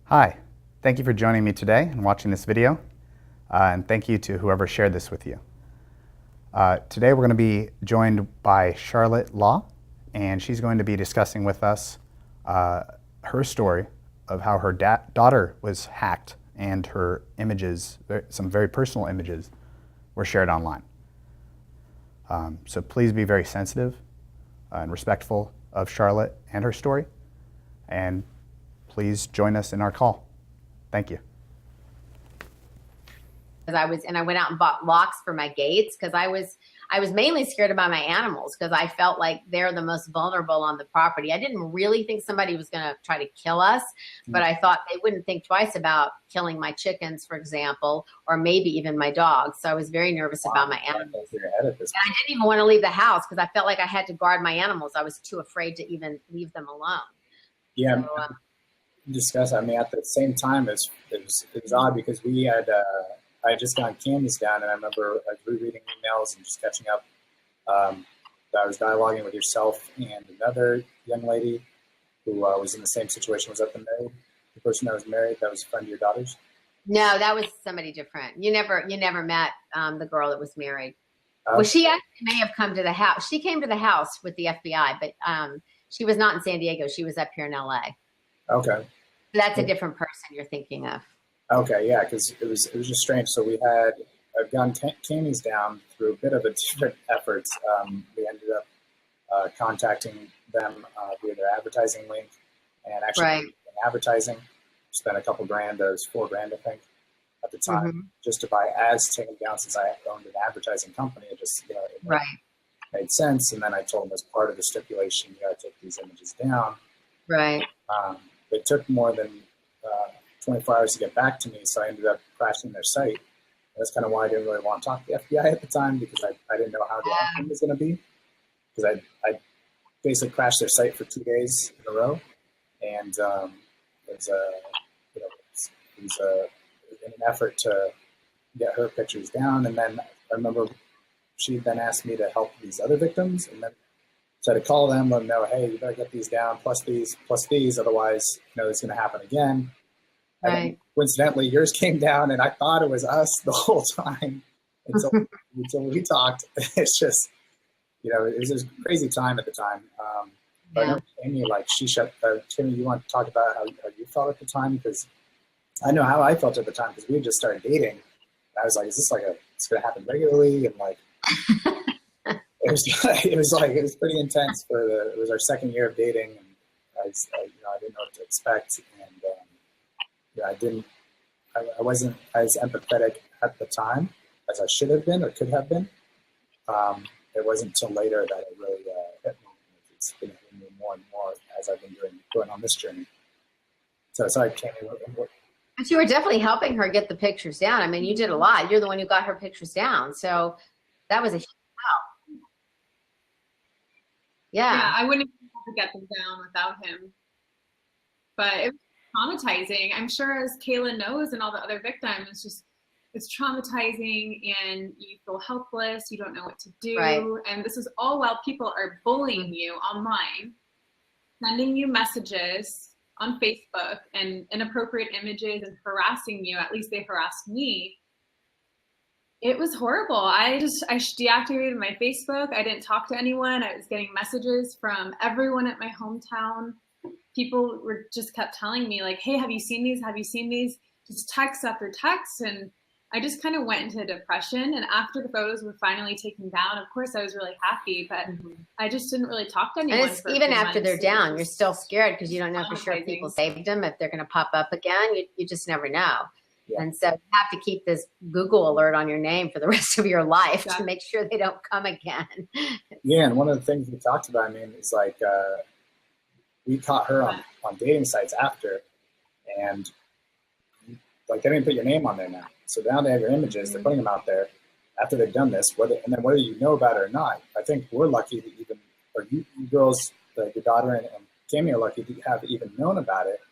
Hi, thank you for joining me today and watching this video, and thank you to whoever shared this with you. Today we're going to be joined by Charlotte Law, and she's going to be discussing with us her story of how her daughter was hacked and her images, some very personal images, were shared online. So please be very sensitive and respectful of Charlotte and her story, and please join us in our call. Thank you. I went out and bought locks for my gates because I was mainly scared about my animals because I felt like they're the most vulnerable on the property. I didn't really think somebody was going to try to kill us, but I thought they wouldn't think twice about killing my chickens, for example, or maybe even my dogs. So I was very nervous about my animals. And I didn't even want to leave the house because I felt like I had to guard my animals. I was too afraid to even leave them alone. Yeah. So, I mean, at the same time, it was odd because we had, I had just gotten cameras down, and I remember rereading emails and just catching up. I was dialoguing with yourself and another young lady who was in the same situation. Was that the person that was married, that was a friend of your daughter's? No, that was somebody different. You never met the girl that was married. Well, she actually may have come to the house. She came to the house with the FBI, but she was not in San Diego. She was up here in LA. Okay. That's a different person you're thinking of. Okay, yeah, because it was just strange. So we had gotten camis down through a bit of a different efforts. We ended up contacting them via their advertising link, and actually advertising. Spent a couple grand. It was $4,000, I think, at the time, just to buy ads taken down. Since I owned an advertising company, it just it made sense. And then I told them, as part of the stipulation, you got to take these images down. Right. It took more than 24 hours to get back to me, so I ended up crashing their site. That's kind of why I didn't really want to talk to the FBI at the time, because I didn't know how the outcome was going to be. Because I basically crashed their site for 2 days in a row, and it was an effort to get her pictures down. And then I remember she then asked me to help these other victims, and then so I had to call them, let them know, hey, you better get these down, plus these, otherwise, it's going to happen again. Right. Coincidentally, yours came down, and I thought it was us the whole time until we talked. It's just, it was a crazy time at the time. But I know Amy, Timmy, you want to talk about how you felt at the time? Because I know how I felt at the time, because we had just started dating. And I was like, is this it's going to happen regularly? And it was pretty intense it was our second year of dating, and I didn't know what to expect, and I wasn't as empathetic at the time as I should have been or could have been. It wasn't until later that it really hit me. It's been hitting me more and more as I've been going on this journey. So sorry, Tammy. But you were definitely helping her get the pictures down. I mean, you did a lot. You're the one who got her pictures down, so that was a huge help. Yeah, I wouldn't be able to get them down without him. But it was traumatizing. I'm sure, as Kayla knows, and all the other victims, it's traumatizing, and you feel helpless. You don't know what to do. Right. And this is all while people are bullying you online, sending you messages on Facebook and inappropriate images and harassing you. At least they harassed me. It was horrible. I deactivated my Facebook. I didn't talk to anyone. I was getting messages from everyone at my hometown. People just kept telling me, like, hey, have you seen these? Have you seen these? Just text after text. And I just kind of went into depression. And after the photos were finally taken down, of course, I was really happy, but I just didn't really talk to anyone. And even after they're down, you're still scared because you don't know for sure if people saved them, if they're going to pop up again. You just never know. Yeah. And so you have to keep this Google alert on your name for the rest of your life to make sure they don't come again. Yeah, and one of the things we talked about, is like we caught her on dating sites after, and like they didn't put your name on there now. So now they have your images, they're putting them out there after they've done this, whether you know about it or not. I think we're lucky that you girls, your daughter and Tammy are lucky to have even known about it,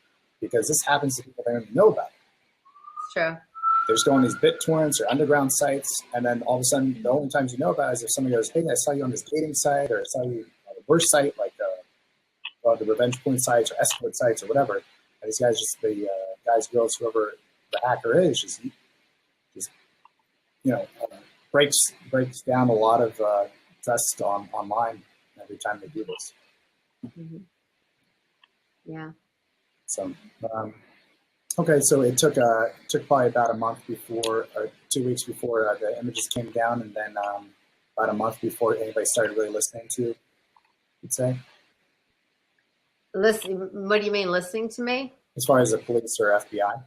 because this happens to people that don't even know about it. True. They just go on these BitTorrents or underground sites, and then all of a sudden, the only times you know about it is if somebody goes, hey, I saw you on this dating site, or I saw you on a worse site, like the RevengePorn sites or escort sites or whatever. And these guys they guys, girls, whoever the hacker is, just breaks down a lot of trust online every time they do this. Mm-hmm. Yeah. So, okay, so it took probably about a month before, or 2 weeks before the images came down, and then about a month before anybody started really listening to you, you'd say? Listen, what do you mean listening to me? As far as the police or FBI?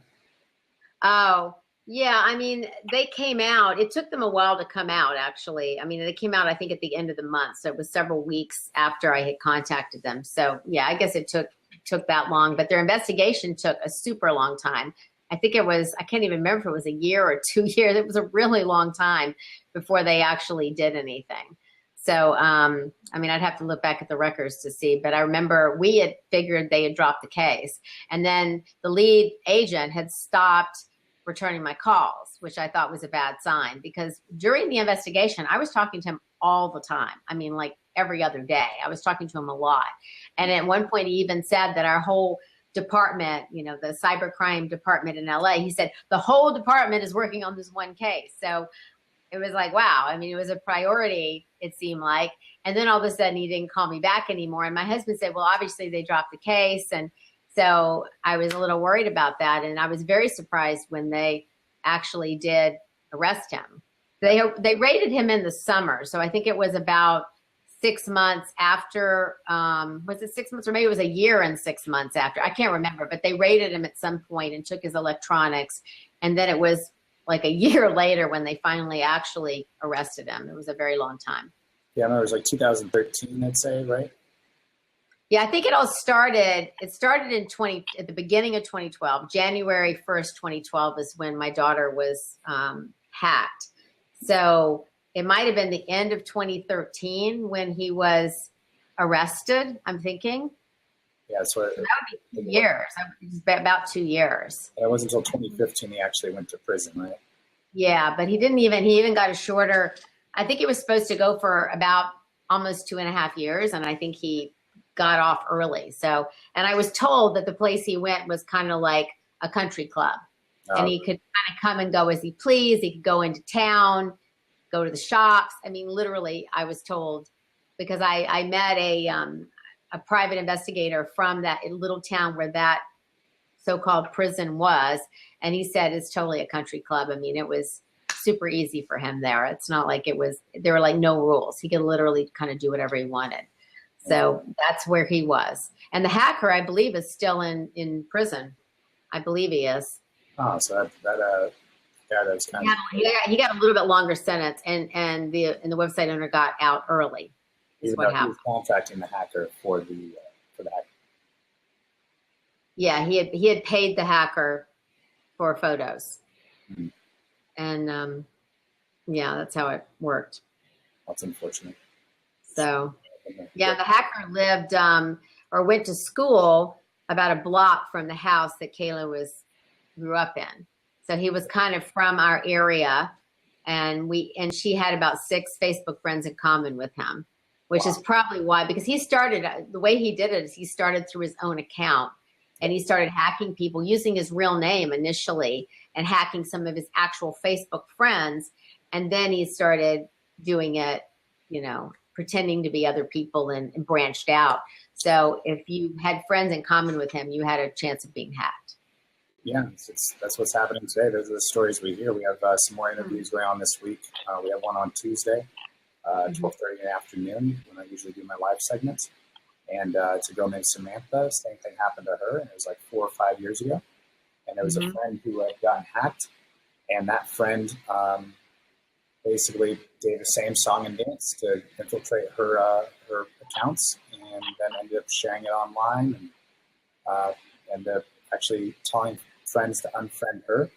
Oh, yeah. I mean, they came out. It took them a while to come out, actually. I mean, they came out, I think, at the end of the month. So it was several weeks after I had contacted them. So, yeah, I guess it took that long. But their investigation took a super long time. I think it was, I can't even remember if it was a year or 2 years. It was a really long time before they actually did anything. So, I mean, I'd have to look back at the records to see, but I remember we had figured they had dropped the case. And then the lead agent had stopped returning my calls, which I thought was a bad sign, because during the investigation, I was talking to him all the time. I mean, like every other day, I was talking to him a lot. And at one point, he even said that our whole department, you know, the cybercrime department in LA, he said the whole department is working on this one case. So it was like, wow. I mean, it was a priority, it seemed like. And then all of a sudden he didn't call me back anymore. And my husband said, well, obviously they dropped the case. And so I was a little worried about that. And I was very surprised when they actually did arrest him. They raided him in the summer. So I think it was about 6 months after, was it 6 months, or maybe it was a year and 6 months after? I can't remember, but they raided him at some point and took his electronics. And then it was like a year later when they finally actually arrested him. It was a very long time. Yeah, I remember it was like 2013, I'd say, right? Yeah, I think it started at the beginning of 2012. January 1st, 2012 is when my daughter was hacked. So it might have been the end of 2013 when he was arrested, I'm thinking. Yeah, so that would be 2 years. It was about 2 years. And it wasn't until 2015 he actually went to prison, right? Yeah, but he even got a shorter, I think it was supposed to go for about almost 2.5 years. And I think he got off early. So, and I was told that the place he went was kind of like a country club. And he could kind of come and go as he pleased. He could go into town, go to the shops. I mean, literally, I was told, because I met a private investigator from that little town where that so-called prison was. And he said it's totally a country club. I mean, it was super easy for him there. It's not like there were like no rules. He could literally kind of do whatever he wanted. So that's where he was. And the hacker, I believe, is still in prison. I believe he is. Oh, so that was kind of... He got a little bit longer sentence, and the website owner got out early. Even though he was contacting the hacker for the hacker. Yeah, he had paid the hacker for photos. Mm-hmm. And yeah, that's how it worked. That's unfortunate. So yeah, the hacker lived or went to school about a block from the house that Kayla grew up in. So he was kind of from our area, and she had about 6 Facebook friends in common with him, which is probably why, because he started, the way he did it is he started through his own account, and he started hacking people using his real name initially and hacking some of his actual Facebook friends. And then he started doing it, you know, pretending to be other people and branched out. So if you had friends in common with him, you had a chance of being hacked. Yeah, that's what's happening today. Those are the stories we hear. We have some more interviews going on this week. We have one on Tuesday, 12:30 in the afternoon, when I usually do my live segments. And it's a girl named Samantha. Same thing happened to her, and it was like 4 or 5 years ago. And there was a friend who had gotten hacked, and that friend basically did the same song and dance to infiltrate her accounts, and then ended up sharing it online, and ended up actually telling friends to unfriend her,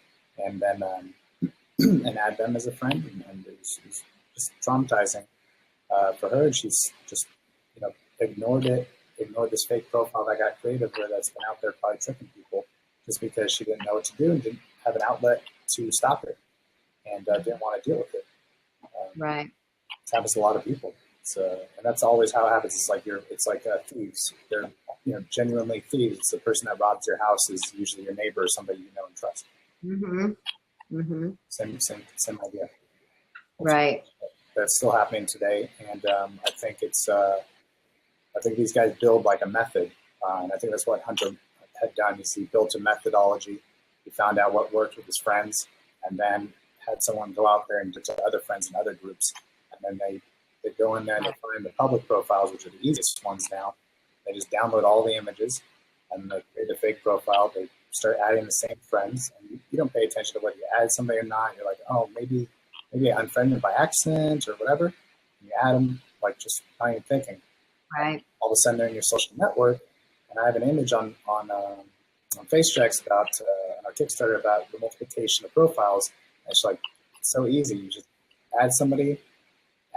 and then and add them as a friend, and it was just traumatizing for her. And she's just, you know, ignored this fake profile that got created of her that's been out there probably tricking people, just because she didn't know what to do and didn't have an outlet to stop it, and didn't want to deal with it. Right. It happens to a lot of people. And that's always how it happens. It's like thieves. They're genuinely thieves. The person that robs your house is usually your neighbor or somebody you know and trust. Same idea. Right. That's still happening today, and I think it's I think these guys build like a method, and I think that's what Hunter had done. He built a methodology. He found out what worked with his friends, and then had someone go out there and do it to other friends in other groups, and then they go in there and they find the public profiles, which are the easiest ones now. They just download all the images, and they create a fake profile. They start adding the same friends, and you don't pay attention to whether you add somebody or not. You're like, oh, maybe I unfriended by accident or whatever. And you add them, like, just not even thinking. Right. All of a sudden, they're in your social network, and I have an image on FaceChex about on our Kickstarter about the multiplication of profiles. And it's like, it's so easy. You just add somebody,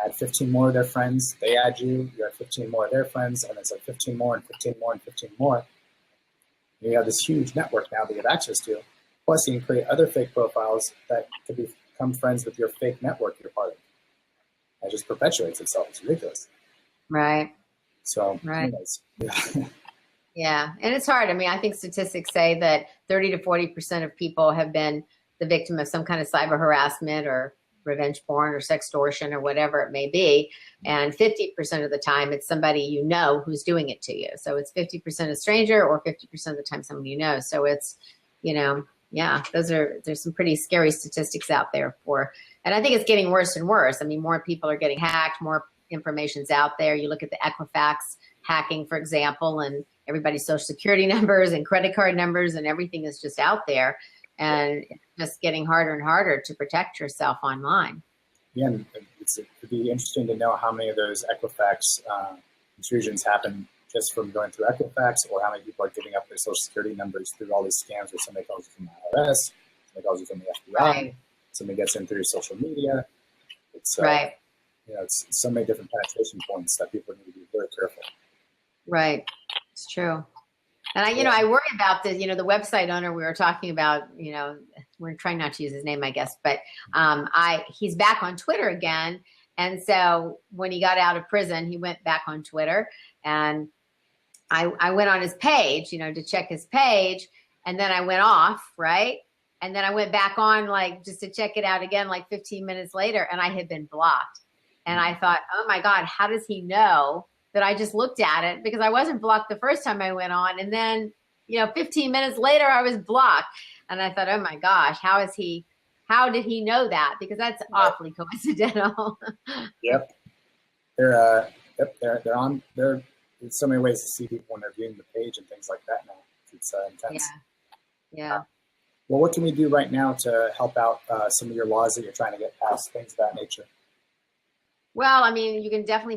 add 15 more of their friends. They add you. You add 15 more of their friends, and it's like 15 more and 15 more and 15 more. And you have this huge network now that you have access to. Plus, you can create other fake profiles that could become friends with your fake network you're part of. It just perpetuates itself. It's ridiculous. Right. So, right. Anyways, yeah. Yeah. And it's hard. I mean, I think statistics say that 30 to 40% of people have been the victim of some kind of cyber harassment or revenge porn or sextortion or whatever it may be. And 50% of the time it's somebody you know who's doing it to you. So it's 50% a stranger or 50% of the time someone you know. So it's, yeah, there's some pretty scary statistics out there and I think it's getting worse and worse. I mean, more people are getting hacked, more information's out there. You look at the Equifax hacking, for example, and everybody's social security numbers and credit card numbers and everything is just out there. And it's just getting harder and harder to protect yourself online. Yeah, and it'd be interesting to know how many of those Equifax intrusions happen just from going through Equifax, or how many people are giving up their social security numbers through all these scams where somebody calls you from the IRS, somebody calls you from the FBI, right. Somebody gets in through social media. It's right. It's so many different penetration points that people need to be very careful. Right. It's true. And I worry about the website owner we were talking about, we're trying not to use his name, I guess, but he's back on Twitter again. And so when he got out of prison, he went back on Twitter, and I went on his page, to check his page. And then I went off. Right. And then I went back on just to check it out again, 15 minutes later, and I had been blocked. And I thought, oh my God, how does he know that I just looked at it? Because I wasn't blocked the first time I went on. And then, 15 minutes later, I was blocked. And I thought, oh my gosh, how did he know that? Because that's awfully coincidental. Yep. They're on, there's so many ways to see people when they're viewing the page and things like that now. It's intense. Yeah. Well, what can we do right now to help out some of your laws that you're trying to get passed, things of that nature? Well, I mean,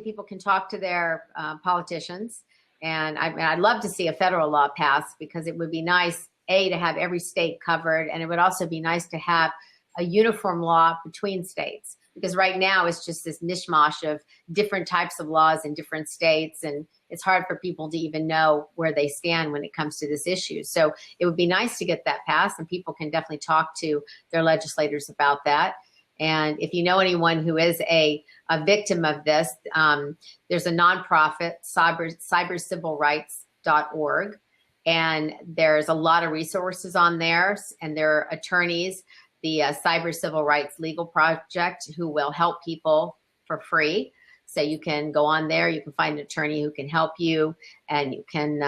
people can talk to their politicians. And I'd love to see a federal law passed, because it would be nice, to have every state covered. And it would also be nice to have a uniform law between states, because right now it's just this mishmash of different types of laws in different states. And it's hard for people to even know where they stand when it comes to this issue. So it would be nice to get that passed, and people can definitely talk to their legislators about that. And if you know anyone who is a victim of this, there's a nonprofit, cybercivilrights.org, and there's a lot of resources on there, and there are attorneys, the Cyber Civil Rights Legal Project, who will help people for free. So you can go on there, you can find an attorney who can help you, and you can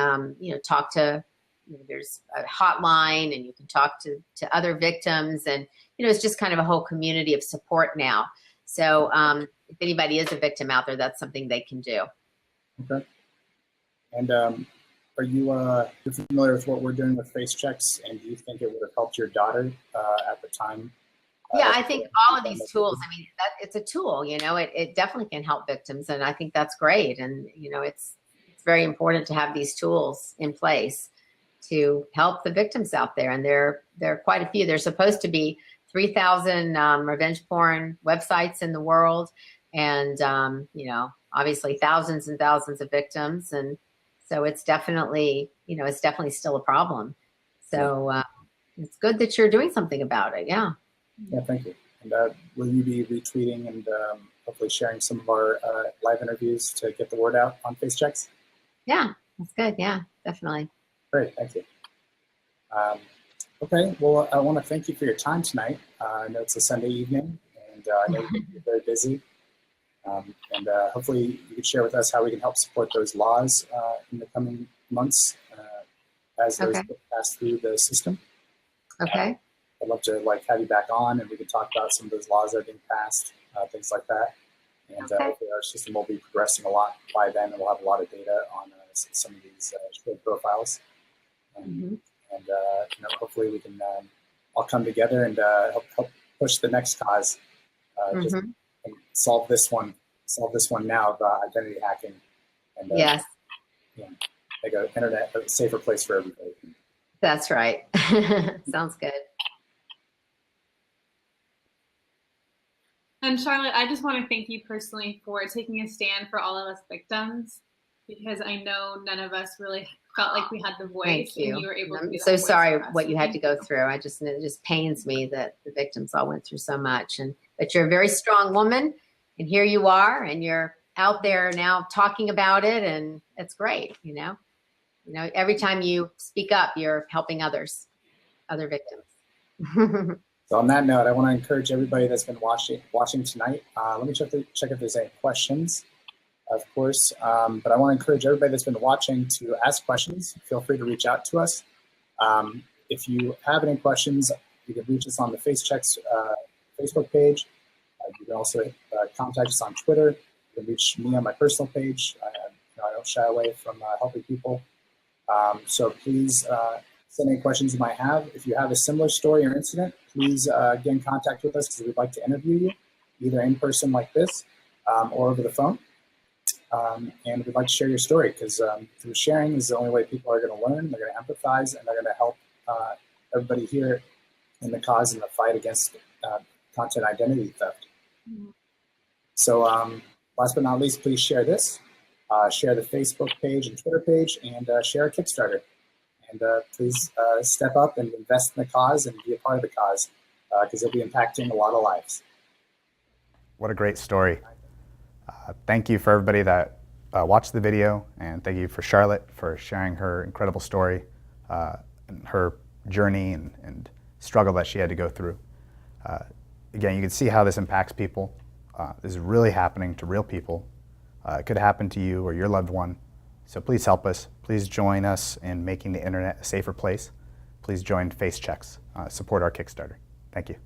talk to, there's a hotline, and you can talk to other victims, and it's just kind of a whole community of support now. So if anybody is a victim out there, that's something they can do. Okay. And are you familiar with what we're doing with FaceChex? And do you think it would have helped your daughter at the time? Yeah, I think all of these tools, I mean, it's a tool, it definitely can help victims. And I think that's great. And, it's very important to have these tools in place to help the victims out there. And there are quite a few. There's supposed to be 3,000 revenge porn websites in the world. And, obviously thousands and thousands of victims. And so it's definitely still a problem. So it's good that you're doing something about it. Yeah. Yeah, thank you. And will you be retweeting and hopefully sharing some of our live interviews to get the word out on FaceChex? Yeah, That's good. Yeah, definitely. Great, thank you. Okay, well, I want to thank you for your time tonight. I know it's a Sunday evening, and I know you're very busy. Hopefully you could share with us how we can help support those laws in the coming months as those Okay. get passed through the system. Okay. I'd love to have you back on, and we can talk about some of those laws that are being passed, things like that. And Okay. hopefully our system will be progressing a lot by then, and we'll have a lot of data on some of these shared profiles. Hopefully we can all come together and help push the next cause. Just and solve this one now of identity hacking, and Yes, make the internet a safer place for everybody. that's right. Sounds good. And Charlotte, I just want to thank you personally for taking a stand for all of us victims, because I know none of us really felt like we had the voice. Thank you. And you were able to I'm be that so voice sorry for us. what you had to go through. It just pains me that the victims all went through so much. But you're a very strong woman, and here you are, and you're out there now talking about it, and it's great. You know, every time you speak up, you're helping other victims. So on that note, I want to encourage everybody that's been watching tonight. Let me check if there's any questions, of course. But I want to encourage everybody that's been watching to ask questions. Feel free to reach out to us. If you have any questions, you can reach us on the FaceChex Facebook page. You can also contact us on Twitter. You can reach me on my personal page. I don't shy away from helping people. So please send any questions you might have. If you have a similar story or incident, please get in contact with us, because we'd like to interview you, either in person like this or over the phone. And we'd like to share your story, because through sharing is the only way people are going to learn, they're going to empathize, and they're going to help everybody here in the cause and the fight against content identity theft. So last but not least, please share this. Share the Facebook page and Twitter page, and share a Kickstarter. And please step up and invest in the cause and be a part of the cause, because it'll be impacting a lot of lives. What a great story. Thank you for everybody that watched the video, and thank you for Charlotte for sharing her incredible story, and her journey and struggle that she had to go through. Again, you can see how this impacts people. This is really happening to real people. It could happen to you or your loved one. So please help us. Please join us in making the internet a safer place. Please join FaceChex. Support our Kickstarter. Thank you.